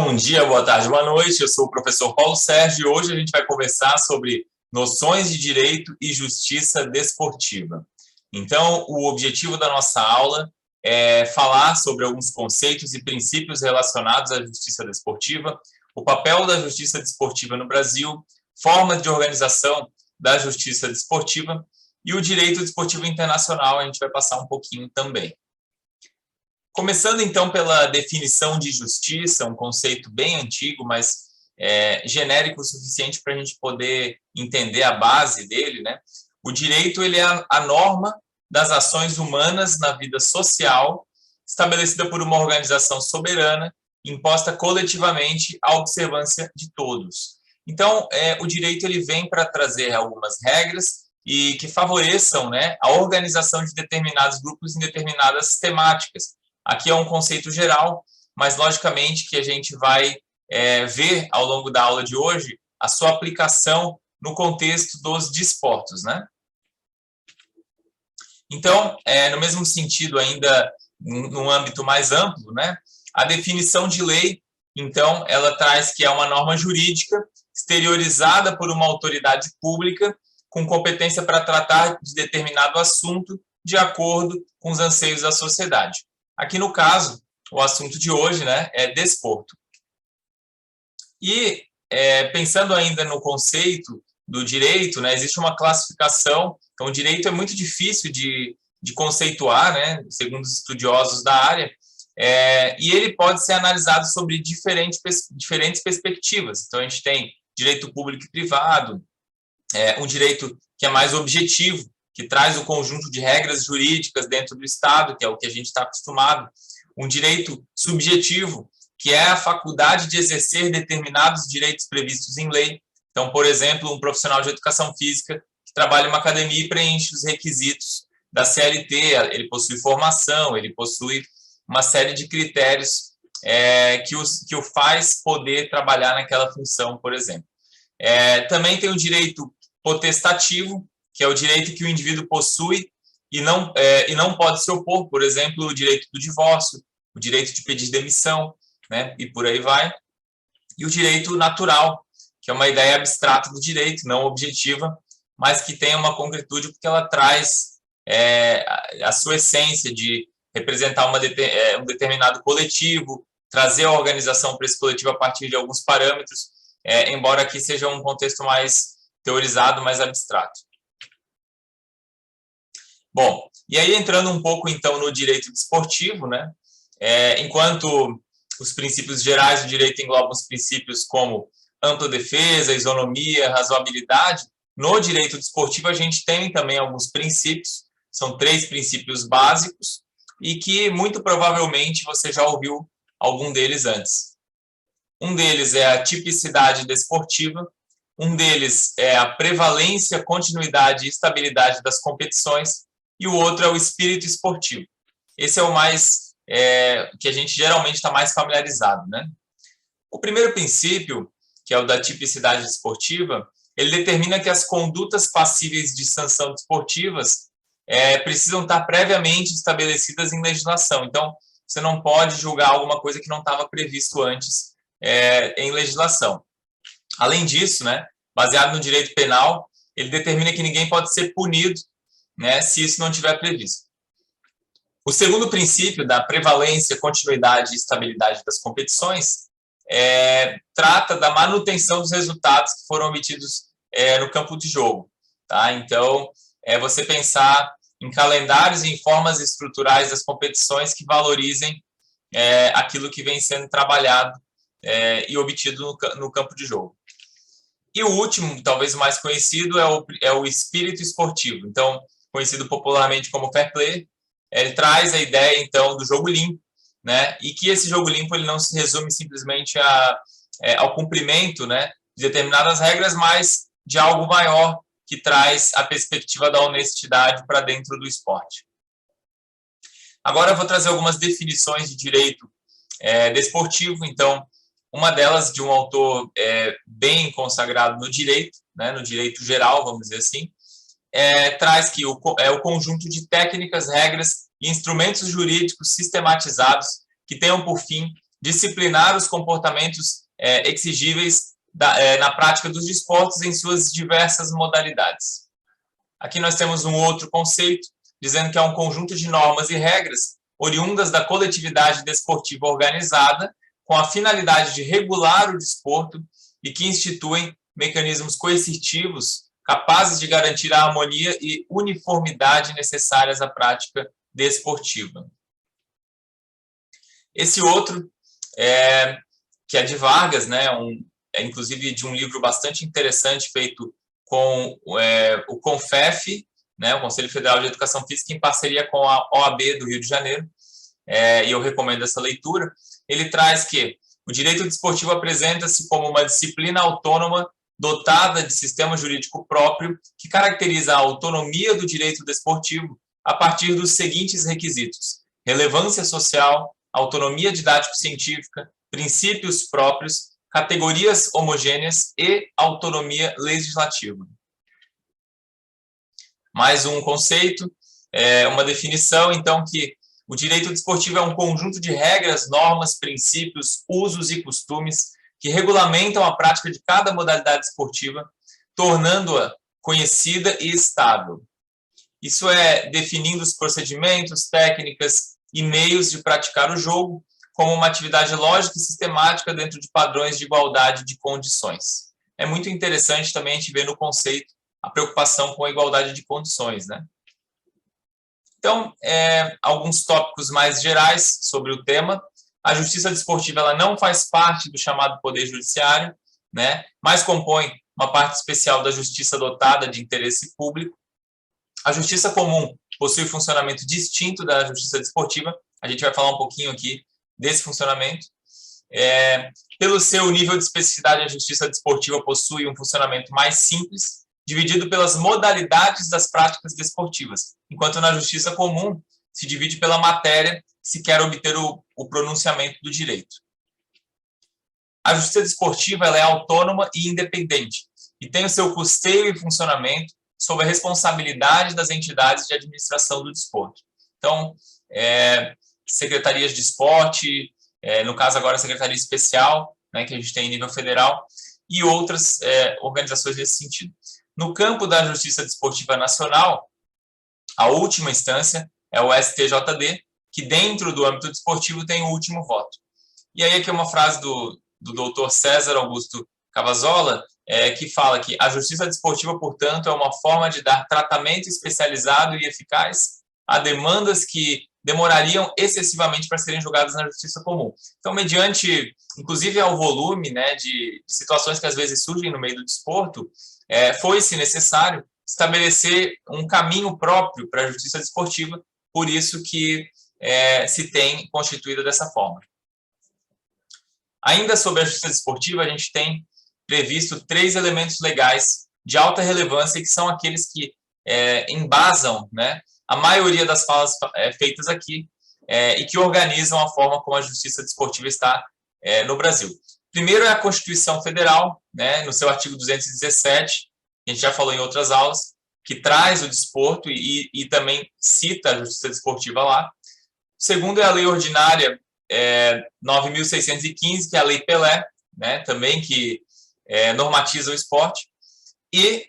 Bom dia, boa tarde, boa noite. Eu sou o professor Paulo Sérgio e hoje a gente vai conversar sobre noções de direito e justiça desportiva. Então, o objetivo da nossa aula é falar sobre alguns conceitos e princípios relacionados à justiça desportiva, o papel da justiça desportiva no Brasil, formas de organização da justiça desportiva e o direito desportivo internacional, a gente vai passar um pouquinho também. Começando, então, pela definição de justiça, um conceito bem antigo, mas genérico o suficiente para a gente poder entender a base dele, né? O direito ele é a norma das ações humanas na vida social, estabelecida por uma organização soberana, imposta coletivamente à observância de todos. Então, o direito ele vem para trazer algumas regras e que favoreçam, né, a organização de determinados grupos em determinadas temáticas. Aqui é um conceito geral, mas logicamente que a gente vai ver ao longo da aula de hoje a sua aplicação no contexto dos desportos, né? Então, no mesmo sentido ainda, num âmbito mais amplo, né, a definição de lei, então, ela traz que é uma norma jurídica exteriorizada por uma autoridade pública com competência para tratar de determinado assunto de acordo com os anseios da sociedade. Aqui, no caso, o assunto de hoje, né, é desporto. E, pensando ainda no conceito do direito, né, existe uma classificação. Então, o direito é muito difícil de conceituar, né, segundo os estudiosos da área, e ele pode ser analisado sobre diferentes perspectivas. Então, a gente tem direito público e privado, um direito que é mais objetivo, que traz o conjunto de regras jurídicas dentro do Estado, que é o que a gente está acostumado. Um direito subjetivo, que é a faculdade de exercer determinados direitos previstos em lei. Então, por exemplo, um profissional de educação física que trabalha em uma academia e preenche os requisitos da CLT, ele possui formação, ele possui uma série de critérios que o faz poder trabalhar naquela função, por exemplo. Também tem o direito potestativo, que é o direito que o indivíduo possui e não pode se opor, por exemplo, o direito do divórcio, o direito de pedir demissão, né, e por aí vai. E o direito natural, que é uma ideia abstrata do direito, não objetiva, mas que tem uma concretude porque ela traz a sua essência de representar um determinado coletivo, trazer a organização para esse coletivo a partir de alguns parâmetros, embora aqui seja um contexto mais teorizado, mais abstrato. Bom, e aí entrando um pouco, então, no direito desportivo, né? Enquanto os princípios gerais do direito englobam os princípios como ampla defesa, isonomia, razoabilidade, no direito desportivo a gente tem também alguns princípios, são 3 princípios básicos, e que muito provavelmente você já ouviu algum deles antes. Um deles é a tipicidade desportiva, um deles é a prevalência, continuidade e estabilidade das competições, e o outro é o espírito esportivo. Esse é o mais que a gente geralmente está mais familiarizado, né? O primeiro princípio, que é o da tipicidade desportiva, ele determina que as condutas passíveis de sanção desportivas precisam estar previamente estabelecidas em legislação. Então, você não pode julgar alguma coisa que não estava previsto antes em legislação. Além disso, né, baseado no direito penal, ele determina que ninguém pode ser punido, né, se isso não estiver previsto. O segundo princípio, da prevalência, continuidade e estabilidade das competições, trata da manutenção dos resultados que foram obtidos no campo de jogo. Tá? Então, você pensar em calendários e em formas estruturais das competições que valorizem aquilo que vem sendo trabalhado e obtido no campo de jogo. E o último, talvez o mais conhecido, é o espírito esportivo. Então, conhecido popularmente como fair play, ele traz a ideia, então, do jogo limpo, né? E que esse jogo limpo ele não se resume simplesmente ao cumprimento, né, de determinadas regras, mas de algo maior que traz a perspectiva da honestidade para dentro do esporte. Agora eu vou trazer algumas definições de direito desportivo. Então, uma delas de um autor bem consagrado no direito, né, no direito geral, vamos dizer assim, traz que o conjunto de técnicas, regras e instrumentos jurídicos sistematizados que tenham por fim disciplinar os comportamentos exigíveis na prática dos desportos em suas diversas modalidades. Aqui nós temos um outro conceito, dizendo que é um conjunto de normas e regras oriundas da coletividade desportiva organizada, com a finalidade de regular o desporto e que instituem mecanismos coercitivos capazes de garantir a harmonia e uniformidade necessárias à prática desportiva. Esse outro, que é de Vargas, né, inclusive de um livro bastante interessante feito com o CONFEF, né, o Conselho Federal de Educação Física, em parceria com a OAB do Rio de Janeiro, e eu recomendo essa leitura. Ele traz que o direito desportivo apresenta-se como uma disciplina autônoma dotada de sistema jurídico próprio que caracteriza a autonomia do direito desportivo a partir dos seguintes requisitos: relevância social, autonomia didático-científica, princípios próprios, categorias homogêneas e autonomia legislativa. Mais um conceito, uma definição, então, que o direito desportivo é um conjunto de regras, normas, princípios, usos e costumes que regulamentam a prática de cada modalidade esportiva, tornando-a conhecida e estável. Isso é definindo os procedimentos, técnicas e meios de praticar o jogo como uma atividade lógica e sistemática dentro de padrões de igualdade de condições. É muito interessante também a gente ver no conceito a preocupação com a igualdade de condições, né? Então, alguns tópicos mais gerais sobre o tema. A justiça desportiva ela não faz parte do chamado poder judiciário, né? Mas compõe uma parte especial da justiça dotada de interesse público. A justiça comum possui funcionamento distinto da justiça desportiva. A gente vai falar um pouquinho aqui desse funcionamento. Pelo seu nível de especificidade, a justiça desportiva possui um funcionamento mais simples, dividido pelas modalidades das práticas desportivas, enquanto na justiça comum se divide pela matéria se quer obter o pronunciamento do direito. A justiça desportiva ela é autônoma e independente e tem o seu custeio e funcionamento sob a responsabilidade das entidades de administração do desporto. Então, secretarias de esporte, no caso agora a Secretaria Especial, né, que a gente tem em nível federal, e outras organizações nesse sentido. No campo da justiça desportiva nacional, a última instância é o STJD, que dentro do âmbito desportivo tem o último voto. E aí aqui uma frase do doutor César Augusto Cavazola, que fala que a justiça desportiva, portanto, é uma forma de dar tratamento especializado e eficaz a demandas que demorariam excessivamente para serem julgadas na justiça comum. Então, mediante, inclusive ao volume, né, de situações que às vezes surgem no meio do desporto, foi-se necessário estabelecer um caminho próprio para a justiça desportiva, por isso que se tem constituída dessa forma. Ainda sobre a justiça desportiva, a gente tem previsto 3 elementos legais de alta relevância, que são aqueles que embasam, né, a maioria das falas feitas aqui e que organizam a forma como a justiça desportiva está no Brasil. Primeiro é a Constituição Federal, né, no seu artigo 217, que a gente já falou em outras aulas, que traz o desporto e também cita a justiça desportiva lá. O segundo é a Lei Ordinária 9.615, que é a Lei Pelé, né, também que normatiza o esporte. E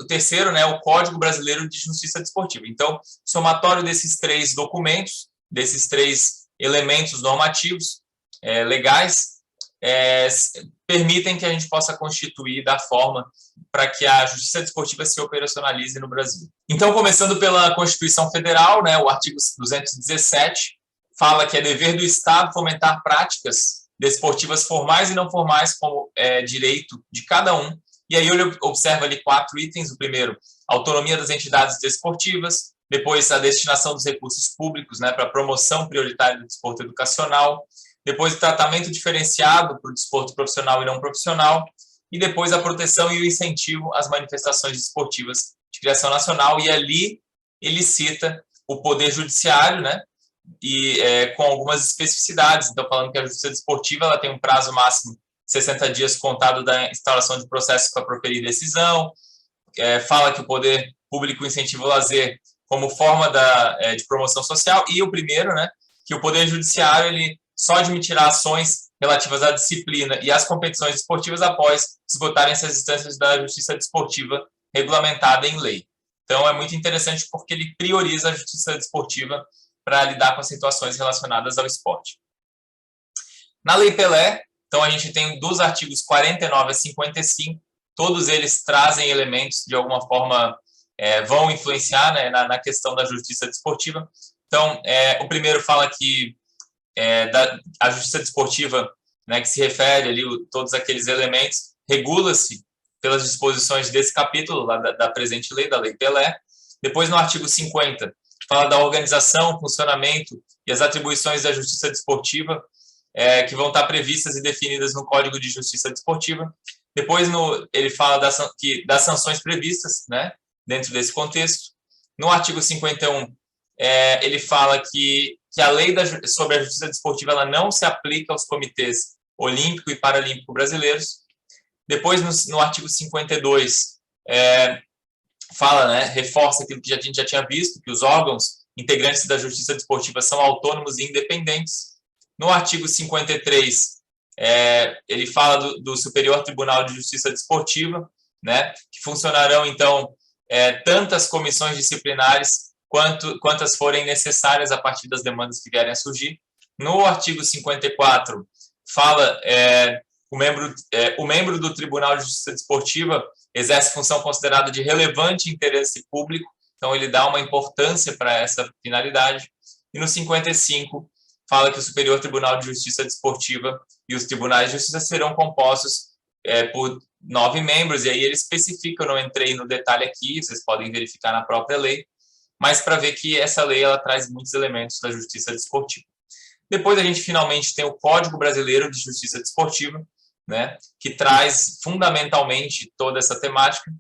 o terceiro, né, o Código Brasileiro de Justiça Desportiva. Então, somatório desses 3 documentos, desses 3 elementos normativos legais, permitem que a gente possa constituir da forma para que a justiça desportiva se operacionalize no Brasil. Então, começando pela Constituição Federal, né, o artigo 217 fala que é dever do Estado fomentar práticas desportivas formais e não formais como direito de cada um. E aí ele observa ali 4 itens. O primeiro, autonomia das entidades desportivas. Depois, a destinação dos recursos públicos, né, para a promoção prioritária do desporto educacional. Depois, o tratamento diferenciado para o desporto profissional e não profissional. E depois, a proteção e o incentivo às manifestações desportivas de criação nacional. E ali ele cita o poder judiciário, né, e com algumas especificidades. Então, falando que a justiça desportiva ela tem um prazo máximo de 60 dias contado da instauração de processo para proferir decisão. Fala que o poder público incentiva o lazer como forma de promoção social. E o primeiro, né, que o poder judiciário ele só admitirá ações relativas à disciplina e às competições esportivas após esgotarem-se as instâncias da justiça desportiva regulamentada em lei. Então, é muito interessante porque ele prioriza a justiça desportiva para lidar com as situações relacionadas ao esporte. Na Lei Pelé, então, a gente tem dos artigos 49 a 55, todos eles trazem elementos, de alguma forma, vão influenciar, né, na questão da justiça desportiva. Então, o primeiro fala que a justiça desportiva, né, que se refere ali todos aqueles elementos, regula-se pelas disposições desse capítulo lá da presente lei, da Lei Pelé. Depois, no artigo 50, fala da organização, funcionamento e as atribuições da justiça desportiva, que vão estar previstas e definidas no Código de Justiça Desportiva. Depois, ele fala das sanções previstas, né, dentro desse contexto. No artigo 51, ele fala que a lei sobre a justiça desportiva ela não se aplica aos comitês olímpico e paralímpico brasileiros. Depois, no artigo 52, fala, né, reforça aquilo que a gente já tinha visto, que os órgãos integrantes da justiça desportiva são autônomos e independentes. No artigo 53, ele fala do Superior Tribunal de Justiça Desportiva, né, que funcionarão, então, tantas comissões disciplinares quantas forem necessárias a partir das demandas que vierem a surgir. No artigo 54, fala o membro do Tribunal de Justiça Desportiva exerce função considerada de relevante interesse público, então ele dá uma importância para essa finalidade. E no 55, fala que o Superior Tribunal de Justiça Desportiva e os tribunais de justiça serão compostos por 9 membros, e aí ele especifica, eu não entrei no detalhe aqui, vocês podem verificar na própria lei, mas para ver que essa lei ela traz muitos elementos da justiça desportiva. Depois a gente finalmente tem o Código Brasileiro de Justiça Desportiva, né, que traz fundamentalmente toda essa temática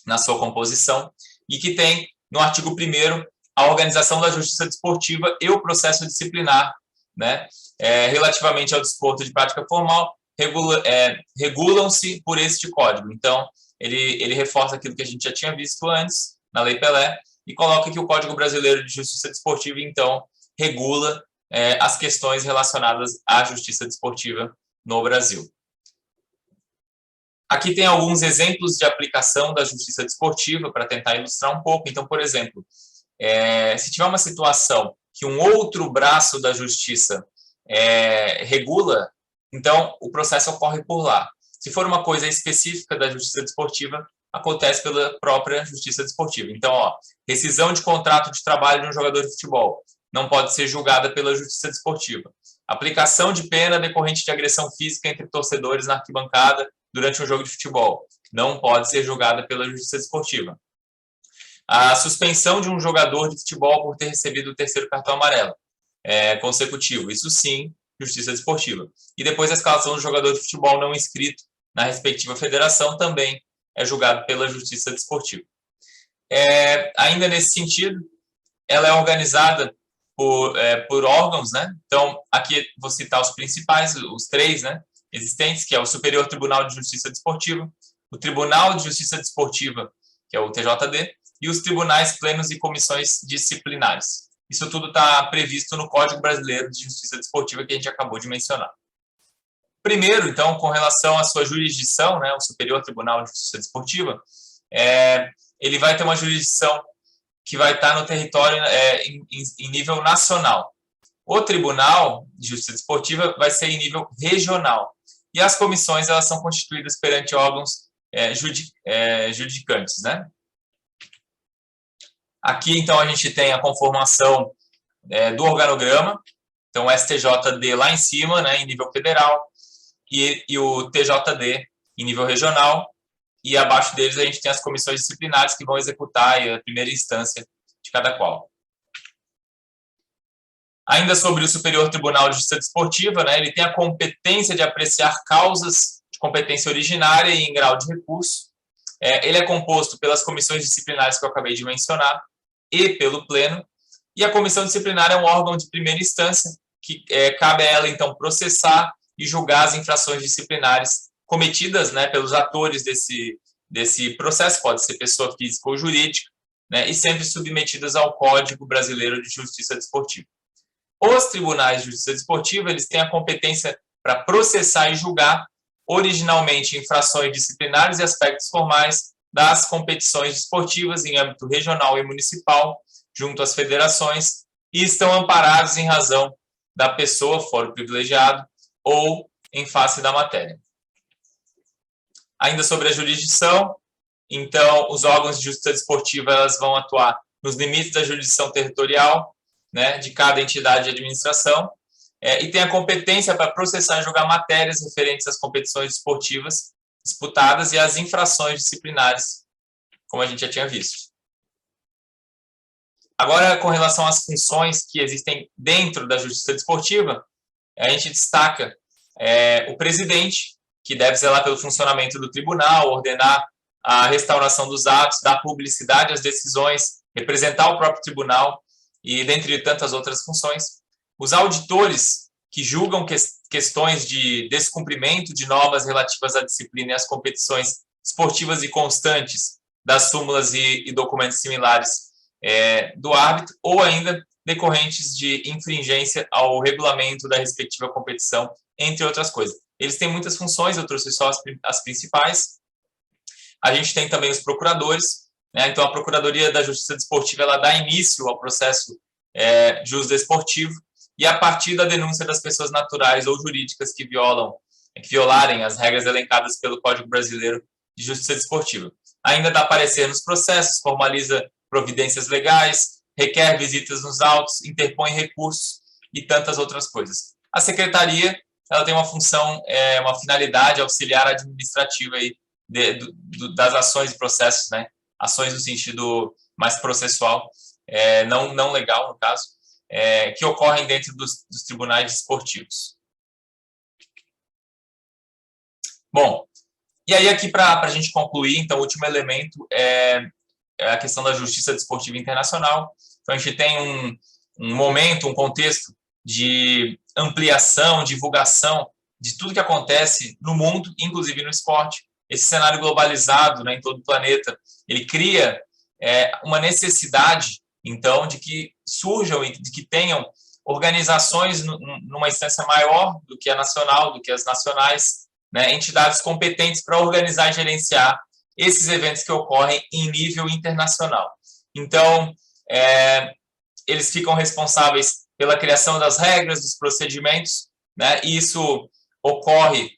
na sua composição, e que tem no artigo 1º a organização da justiça desportiva e o processo disciplinar, né, relativamente ao desporto de prática formal, regulam-se por este código. Então, ele reforça aquilo que a gente já tinha visto antes, na Lei Pelé, e coloca que o Código Brasileiro de Justiça Desportiva, então, regula as questões relacionadas à justiça desportiva no Brasil. Aqui tem alguns exemplos de aplicação da justiça desportiva para tentar ilustrar um pouco. Então, por exemplo, se tiver uma situação que um outro braço da justiça regula, então o processo ocorre por lá. Se for uma coisa específica da justiça desportiva, acontece pela própria justiça desportiva. Então, rescisão de contrato de trabalho de um jogador de futebol não pode ser julgada pela justiça desportiva. Aplicação de pena decorrente de agressão física entre torcedores na arquibancada durante um jogo de futebol não pode ser julgada pela justiça desportiva. A suspensão de um jogador de futebol por ter recebido o 3º cartão amarelo consecutivo, isso sim, justiça desportiva. E depois a escalação do jogador de futebol não inscrito na respectiva federação também é julgado pela justiça desportiva. Ainda nesse sentido, ela é organizada por órgãos, né? Então, aqui vou citar os principais, os 3, né, existentes, que é o Superior Tribunal de Justiça Desportiva, o Tribunal de Justiça Desportiva, que é o TJD, e os tribunais plenos e comissões disciplinares. Isso tudo está previsto no Código Brasileiro de Justiça Desportiva que a gente acabou de mencionar. Primeiro, então, com relação à sua jurisdição, né, o Superior Tribunal de Justiça Desportiva, ele vai ter uma jurisdição que vai estar no território em nível nacional. O Tribunal de Justiça Desportiva vai ser em nível regional. E as comissões elas são constituídas perante órgãos judicantes, né? Aqui, então, a gente tem a conformação do organograma. Então, o STJD lá em cima, né, em nível federal, e o TJD em nível regional. E abaixo deles a gente tem as comissões disciplinares que vão executar a primeira instância de cada qual. Ainda sobre o Superior Tribunal de Justiça Desportiva, né, ele tem a competência de apreciar causas de competência originária e em grau de recurso. Ele é composto pelas comissões disciplinares que eu acabei de mencionar e pelo Pleno. E a comissão disciplinar é um órgão de primeira instância que cabe a ela, então, processar e julgar as infrações disciplinares cometidas, né, pelos atores desse processo, pode ser pessoa física ou jurídica, né, e sempre submetidas ao Código Brasileiro de Justiça Desportiva. Os tribunais de justiça desportiva, eles têm a competência para processar e julgar originalmente infrações disciplinares e aspectos formais das competições desportivas em âmbito regional e municipal, junto às federações, e estão amparados em razão da pessoa, foro privilegiado, ou em face da matéria. Ainda sobre a jurisdição, então, os órgãos de justiça desportiva elas vão atuar nos limites da jurisdição territorial, né, de cada entidade de administração, e tem a competência para processar e julgar matérias referentes às competições desportivas disputadas e às infrações disciplinares, como a gente já tinha visto. Agora, com relação às funções que existem dentro da justiça desportiva, a gente destaca o presidente, que deve zelar pelo funcionamento do tribunal, ordenar a restauração dos atos, dar publicidade às decisões, representar o próprio tribunal e dentre tantas outras funções. Os auditores, que julgam questões de descumprimento de normas relativas à disciplina e às competições esportivas e constantes das súmulas e documentos similares do árbitro, ou ainda decorrentes de infringência ao regulamento da respectiva competição, entre outras coisas. Eles têm muitas funções, eu trouxe só as principais. A gente tem também os procuradores, né? Então a Procuradoria da Justiça Desportiva ela dá início ao processo jusdesportivo e a partir da denúncia das pessoas naturais ou jurídicas que violarem as regras elencadas pelo Código Brasileiro de Justiça Desportiva. Ainda dá parecer nos processos, formaliza providências legais, requer visitas nos autos, interpõe recursos e tantas outras coisas. A Secretaria ela tem uma função, uma finalidade auxiliar administrativa aí das ações e processos, né? Ações no sentido mais processual, não legal, no caso, que ocorrem dentro dos tribunais desportivos. Bom, e aí aqui para a gente concluir, então, o último elemento é a questão da justiça desportiva internacional. Então, a gente tem um momento, um contexto de ampliação, divulgação de tudo que acontece no mundo, inclusive no esporte. Esse cenário globalizado, né, em todo o planeta, ele cria uma necessidade, então, de que surjam e de que tenham organizações numa instância maior do que a nacional, do que as nacionais, né, entidades competentes para organizar e gerenciar esses eventos que ocorrem em nível internacional. Então, eles ficam responsáveis pela criação das regras, dos procedimentos, né, e isso ocorre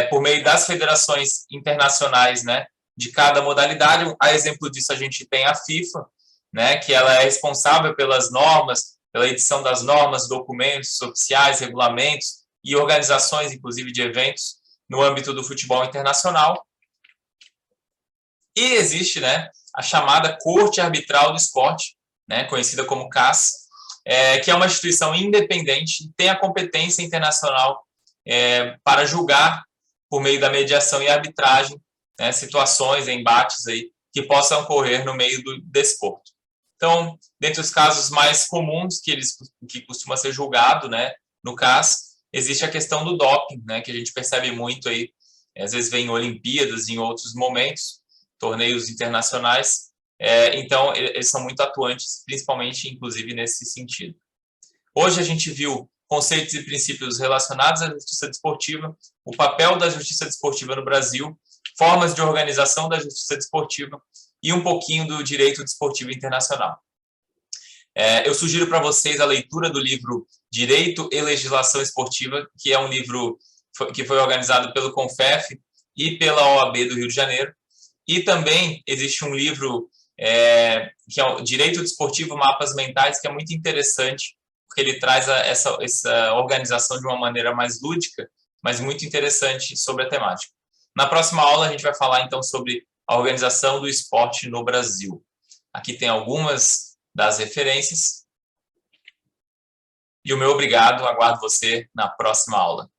por meio das federações internacionais, né, de cada modalidade. A exemplo disso, a gente tem a FIFA, né, que ela é responsável pelas normas, pela edição das normas, documentos oficiais, regulamentos e organizações, inclusive, de eventos no âmbito do futebol internacional. E existe, né, a chamada Corte Arbitral do Esporte, né, conhecida como CAS, que é uma instituição independente e tem a competência internacional para julgar, por meio da mediação e arbitragem, né, situações, embates aí, que possam ocorrer no meio do desporto. Então, dentre os casos mais comuns que costuma ser julgado, né, no CAS, existe a questão do doping, né, que a gente percebe muito aí, às vezes vem em Olimpíadas, em outros momentos, torneios internacionais. Então, eles são muito atuantes, principalmente, inclusive, nesse sentido. Hoje a gente viu conceitos e princípios relacionados à justiça desportiva, o papel da justiça desportiva no Brasil, formas de organização da justiça desportiva e um pouquinho do direito desportivo internacional. Eu sugiro para vocês a leitura do livro Direito e Legislação Esportiva, que é um livro que foi organizado pelo CONFEF e pela OAB do Rio de Janeiro. E também existe um livro que é o Direito Desportivo, Mapas Mentais, que é muito interessante, porque ele traz essa organização de uma maneira mais lúdica, mas muito interessante sobre a temática. Na próxima aula, a gente vai falar, então, sobre a organização do esporte no Brasil. Aqui tem algumas das referências. E o meu obrigado, aguardo você na próxima aula.